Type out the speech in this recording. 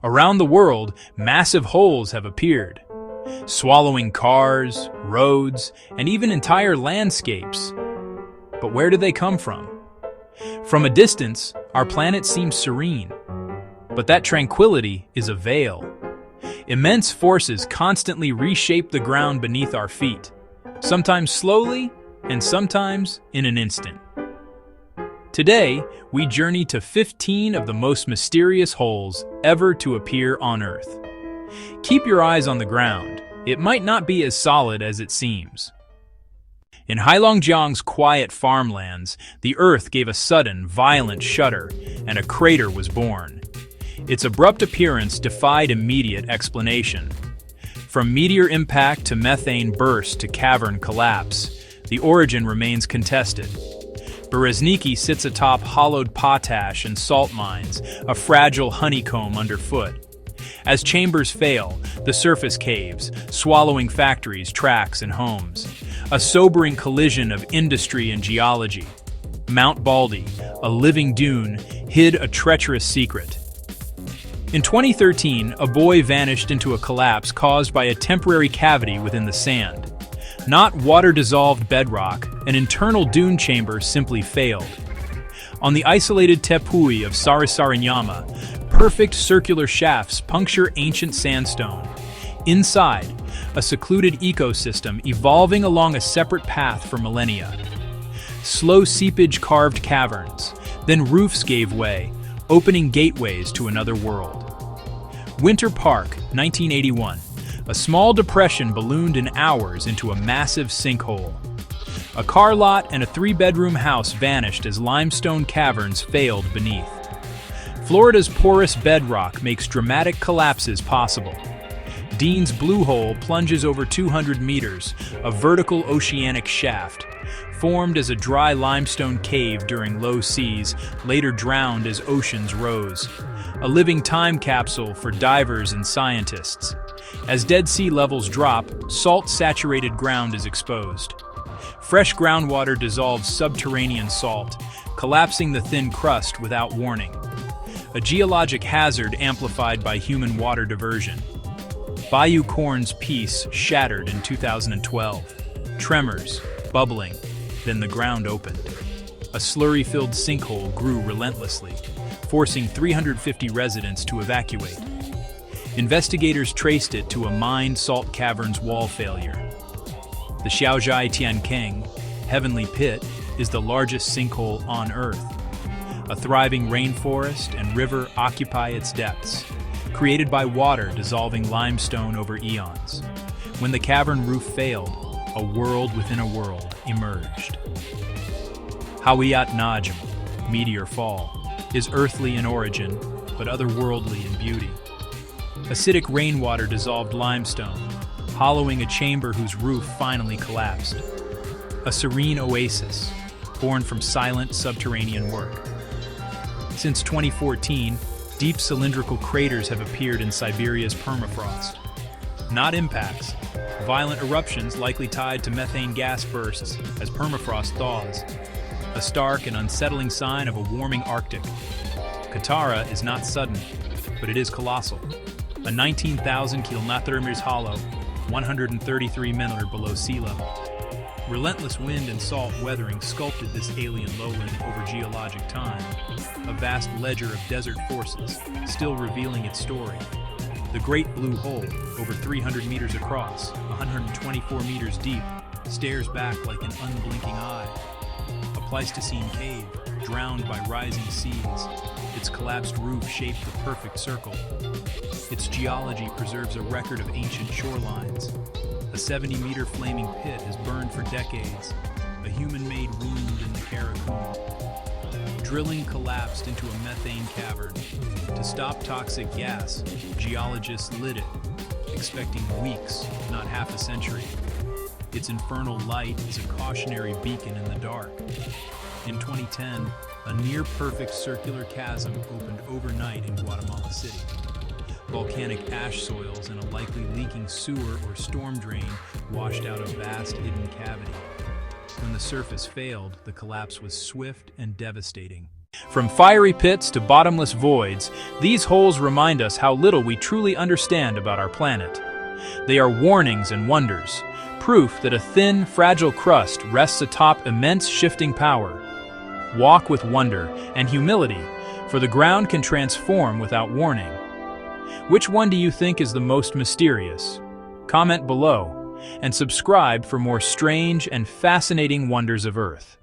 Around the world, massive holes have appeared, swallowing cars, roads, and even entire landscapes. But where do they come from? From a distance, our planet seems serene, but that tranquility is a veil. Immense forces constantly reshape the ground beneath our feet, sometimes slowly and sometimes in an instant. Today, we journey to 15 of the most mysterious holes ever to appear on Earth. Keep your eyes on the ground. It might not be as solid as it seems. In Heilongjiang's quiet farmlands, the Earth gave a sudden, violent shudder, and a crater was born. Its abrupt appearance defied immediate explanation. From meteor impact to methane burst to cavern collapse, the origin remains contested. Berezniki sits atop hollowed potash and salt mines, a fragile honeycomb underfoot. As chambers fail, the surface caves, swallowing factories, tracks, and homes. A sobering collision of industry and geology. Mount Baldy, a living dune, hid a treacherous secret. In 2013, a buoy vanished into a collapse caused by a temporary cavity within the sand. Not water-dissolved bedrock, an internal dune chamber simply failed. On the isolated tepui of Sarisarenyama, perfect circular shafts puncture ancient sandstone. Inside, a secluded ecosystem evolving along a separate path for millennia. Slow seepage carved caverns, then roofs gave way, opening gateways to another world. Winter Park, 1981. A small depression ballooned in hours into a massive sinkhole. A car lot and a 3-bedroom house vanished as limestone caverns failed beneath. Florida's porous bedrock makes dramatic collapses possible. Dean's Blue Hole plunges over 200 meters, a vertical oceanic shaft. Formed as a dry limestone cave during low seas, later drowned as oceans rose. A living time capsule for divers and scientists. As Dead Sea levels drop, salt-saturated ground is exposed. Fresh groundwater dissolves subterranean salt, collapsing the thin crust without warning. A geologic hazard amplified by human water diversion. Bayou Corn's peace shattered in 2012. Tremors, bubbling, then the ground opened. A slurry-filled sinkhole grew relentlessly, forcing 350 residents to evacuate. Investigators traced it to a mined salt cavern's wall failure. The Xiaozhai Tiankeng, Heavenly Pit, is the largest sinkhole on Earth. A thriving rainforest and river occupy its depths, created by water dissolving limestone over eons. When the cavern roof failed, a world within a world emerged. Hawiyat Najm, meteor fall, is earthly in origin, but otherworldly in beauty. Acidic rainwater dissolved limestone, hollowing a chamber whose roof finally collapsed. A serene oasis, born from silent subterranean work. Since 2014, deep cylindrical craters have appeared in Siberia's permafrost. Not impacts, violent eruptions likely tied to methane gas bursts as permafrost thaws. A stark and unsettling sign of a warming Arctic. Katara is not sudden, but it is colossal. A 19,000 kilometers hollow, 133 meters below sea level. Relentless wind and salt weathering sculpted this alien lowland over geologic time, a vast ledger of desert forces, still revealing its story. The Great Blue Hole, over 300 meters across, 124 meters deep, stares back like an unblinking eye. A Pleistocene cave, drowned by rising seas, its collapsed roof shaped the perfect circle. Its geology preserves a record of ancient shorelines. A 70-meter flaming pit has burned for decades, a human-made wound in the Karakum. Drilling collapsed into a methane cavern. To stop toxic gas, geologists lit it, expecting weeks, not half a century. Its infernal light is a cautionary beacon in the dark. In 2010, a near-perfect circular chasm opened overnight in Guatemala City. Volcanic ash soils and a likely leaking sewer or storm drain washed out a vast hidden cavity. When the surface failed, the collapse was swift and devastating. From fiery pits to bottomless voids, these holes remind us how little we truly understand about our planet. They are warnings and wonders, proof that a thin, fragile crust rests atop immense shifting power. Walk with wonder and humility, for the ground can transform without warning. Which one do you think is the most mysterious? Comment below, and subscribe for more strange and fascinating wonders of Earth.